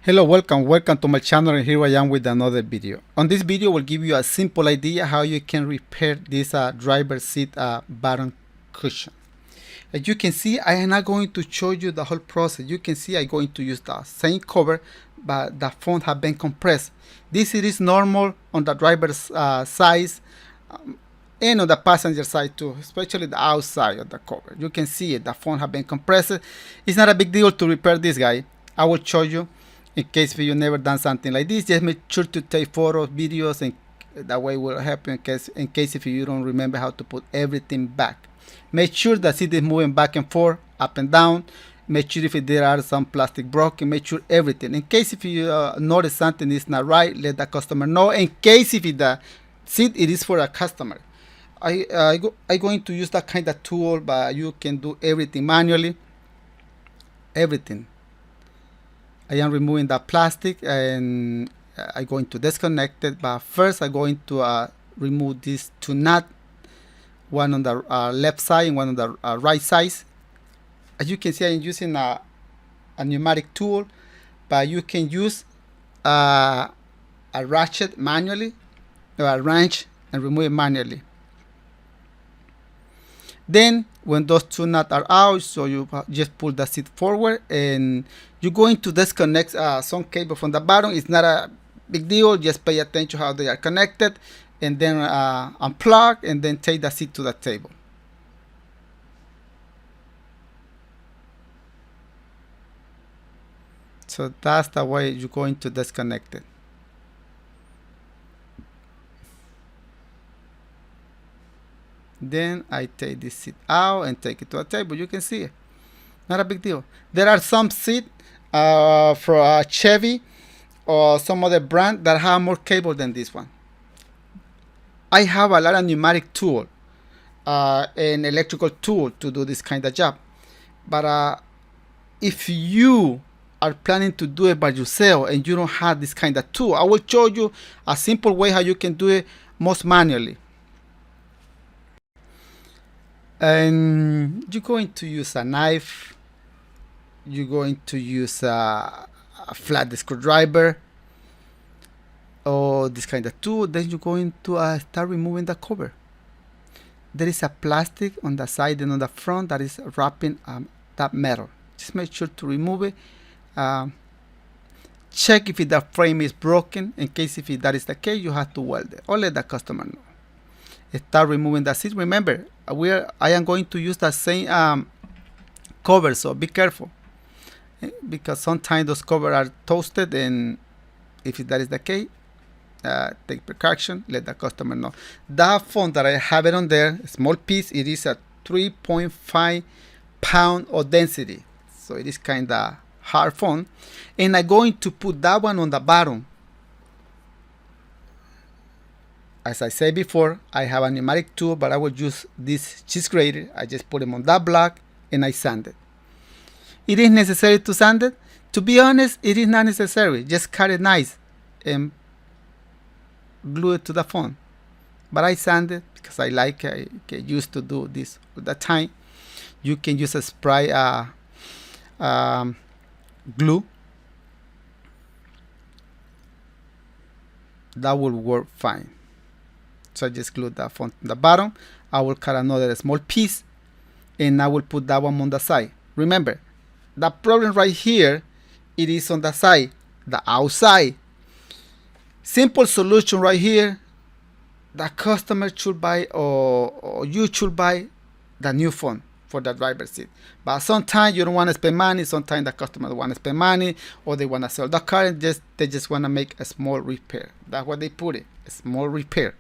Hello, welcome to my channel, and here I am with another video. On this video, will give you a simple idea how you can repair this driver seat bottom cushion. As you can see, I am not going to show you the whole process. You can see I'm going to use the same cover, but the font have been compressed. This is normal on the driver's side and on the passenger side too, especially the outside of the cover. You can see it, the font have been compressed. It's not a big deal to repair this guy. I will show you. In case you never done something like this, just make sure to take photos, videos, and that way will help you in case if you don't remember how to put everything back. Make sure the seat is moving back and forth, up and down. Make sure if there are some plastic broken, make sure everything. In case if you notice something is not right, let the customer know. In case if the seat it is for a customer, I'm going to use that kind of tool, but you can do everything manually. Everything. I am removing the plastic and I'm going to disconnect it, but first I'm going to remove these two nuts, one on the left side and one on the right side. As you can see, I'm using a pneumatic tool, but you can use a ratchet manually or a wrench and remove it manually. Then when those two nuts are out, so you just pull the seat forward and you're going to disconnect some cable from the bottom. It's not a big deal, just pay attention how they are connected, and then unplug and then take the seat to the table. So that's the way you're going to disconnect it. Then I take this seat out and take it to a table. You can see it. Not a big deal. There are some seats for Chevy or some other brand that have more cable than this one. I have a lot of pneumatic tool and electrical tool to do this kind of job. But if you are planning to do it by yourself and you don't have this kind of tool, I will show you a simple way how you can do it most manually. And you're going to use a knife, you're going to use a flat screwdriver or this kind of tool. Then you're going to start removing the cover. There is a plastic on the side and on the front that is wrapping that metal. Just make sure to remove it. Check if the frame is broken. In case if that is the case, you have to weld it or let the customer know. Start removing the seat. Remember, I am going to use the same cover, so be careful, because sometimes those covers are toasted, and if that is the case, take precaution, let the customer know. That phone that I have it on there, small piece, it is a 3.5 pound of density, so it is kind of hard phone, and I'm going to put that one on the bottom. As I said before, I have a pneumatic tool, but I will use this cheese grater. I just put them on that block and I sand it. It is necessary to sand it? To be honest, it is not necessary. Just cut it nice and glue it to the phone. But I sand it because I get used to do this all the time. You can use a spray glue. That will work fine. So I just glue that font on the bottom. I will cut another small piece and I will put that one on the side. Remember, the problem right here, it is on the side, the outside. Simple solution right here. The customer should buy or you should buy the new phone for the driver's seat. But sometimes you don't want to spend money. Sometimes the customer want to spend money or they want to sell the car and they just want to make a small repair. That's what they put it, a small repair.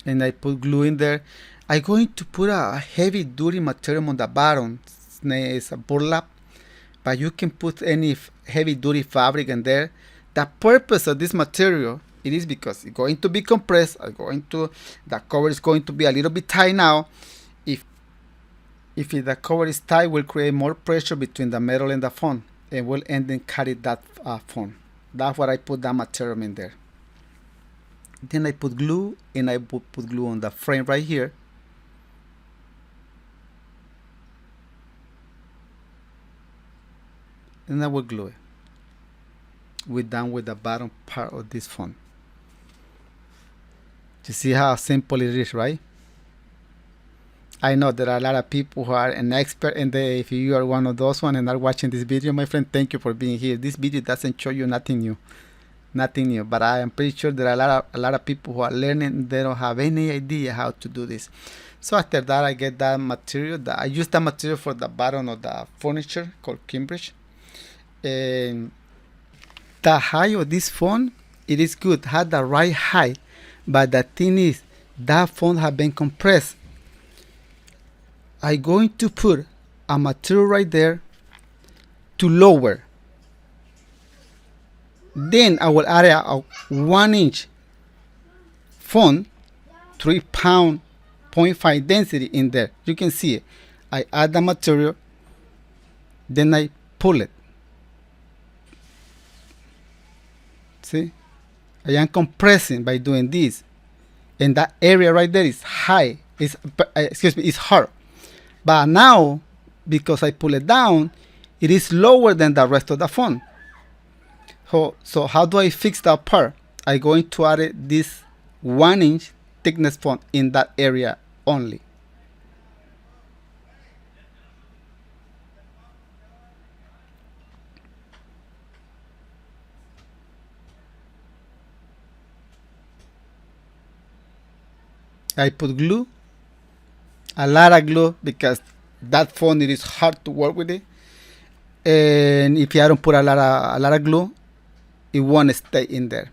And I put glue in there. I'm going to put a heavy duty material on the bottom. It's a burlap, but you can put any heavy duty fabric in there. The purpose of this material, it is because it's going to be compressed. The cover is going to be a little bit tight now. If the cover is tight, will create more pressure between the metal and the phone, and will end and carry that phone. That's what I put that material in there. Then I put glue, and I put glue on the frame right here. and I will glue it. We're done with the bottom part of this phone. You see how simple it is, right? I know there are a lot of people who are an expert in the, if you are one of those ones and are watching this video, my friend, thank you for being here. This video doesn't show you nothing new. Nothing new, but I am pretty sure there are a lot of people who are learning, they don't have any idea how to do this. So after that, I get that material. I use that material for the bottom of the furniture called Cambridge. And the height of this phone, it is good, had the right height, but the thing is, that phone has been compressed. I'm going to put a material right there to lower. Then I will add a 1 inch phone, 3 pound 0.5 density in there. You can see it. I add the material, then I pull it. See, I am compressing by doing this, and that area right there is high. Is hard. But now, because I pull it down, it is lower than the rest of the phone. So how do I fix that part? I'm going to add this 1 inch thickness font in that area only. I put glue, a lot of glue, because that font, it is hard to work with it. And if I don't put a lot of glue, it won't stay in there.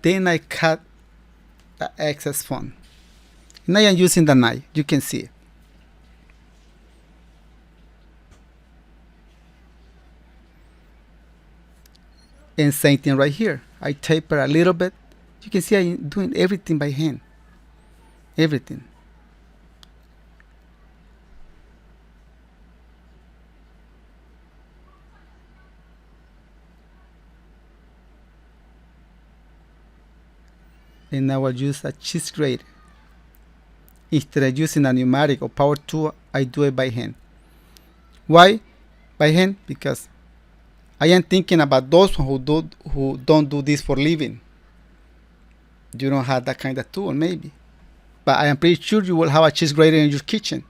Then I cut the excess font. Now I'm using the knife. You can see it. And same thing right here. I taper a little bit. You can see I'm doing everything by hand. Everything. And I will use a cheese grater. Instead of using a pneumatic or power tool, I do it by hand. Why by hand? Because I am thinking about those who don't do this for living. You don't have that kind of tool, maybe. But I am pretty sure you will have a cheese grater in your kitchen.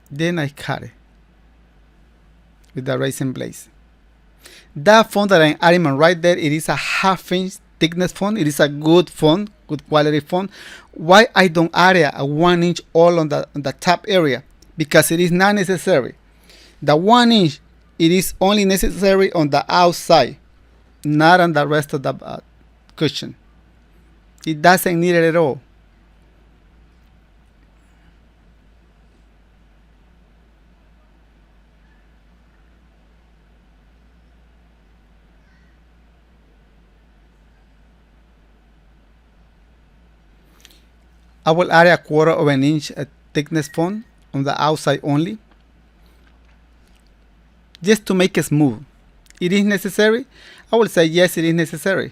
Then I cut it with the razor blades. That font that I'm adding right there, it is a 1/2 inch thickness font. It is a good font, good quality font. Why I don't add a 1 inch all on the top area? Because it is not necessary. The 1 inch, it is only necessary on the outside, not on the rest of the cushion. It doesn't need it at all. I will add a 1/4 of an inch thickness font on the outside only, just to make it smooth. It is necessary? I will say yes, it is necessary.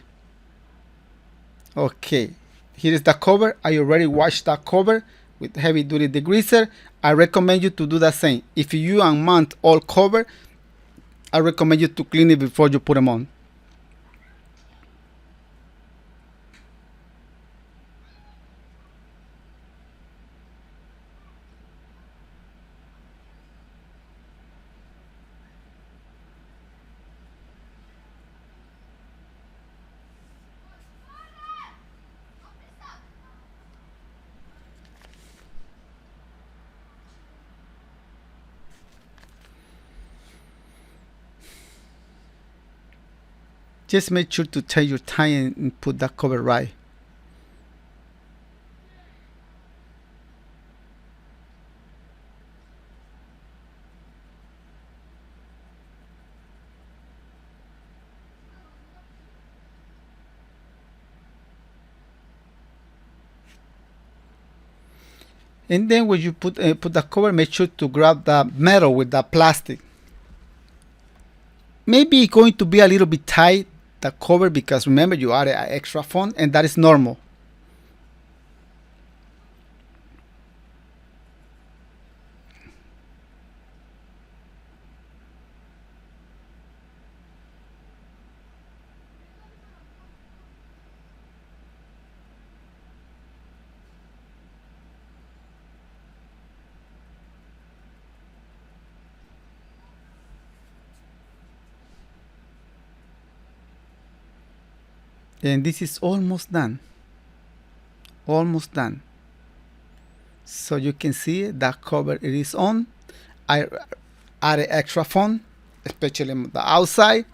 Okay, here is the cover. I already washed that cover with heavy duty degreaser. I recommend you to do the same. If you unmount all cover, I recommend you to clean it before you put them on. Just make sure to take your time and put that cover right. And then when you put the cover, make sure to grab the metal with the plastic. Maybe it's going to be a little bit tight, the cover, because remember you added an extra foam, and that is normal. And this is almost done. Almost done. So you can see that cover it is on. I added extra foam, especially on the outside.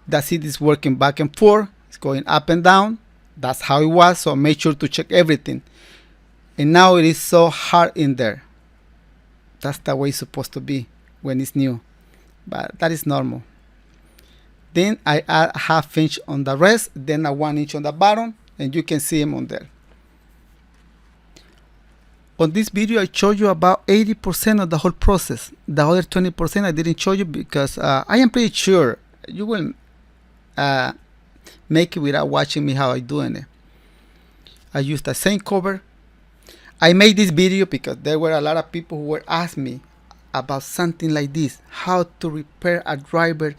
The seat is working back and forth. It's going up and down. That's how it was. So make sure to check everything. And now it is so hard in there. That's the way it's supposed to be when it's new. But that is normal. Then I add a ½ inch on the rest, then a 1 inch on the bottom, and you can see them on there. On this video, I showed you about 80% of the whole process. The other 20% I didn't show you because I am pretty sure you will make it without watching me how I'm doing it. I used the same cover. I made this video because there were a lot of people who were asking me about something like this, how to repair a driver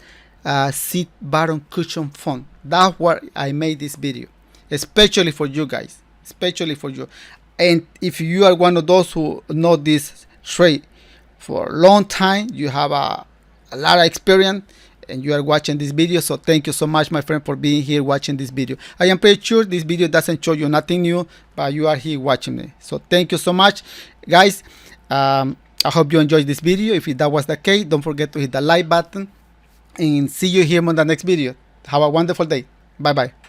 seat bottom cushion foam. That's why I made this video, especially for you guys, especially for you. And if you are one of those who know this trade for a long time, you have a lot of experience, and you are watching this video, so thank you so much, my friend, for being here watching this video. I am pretty sure this video doesn't show you nothing new, but you are here watching me, so thank you so much, guys. I hope you enjoyed this video. If that was the case, don't forget to hit the like button, and see you here on the next video. Have a wonderful day. Bye bye.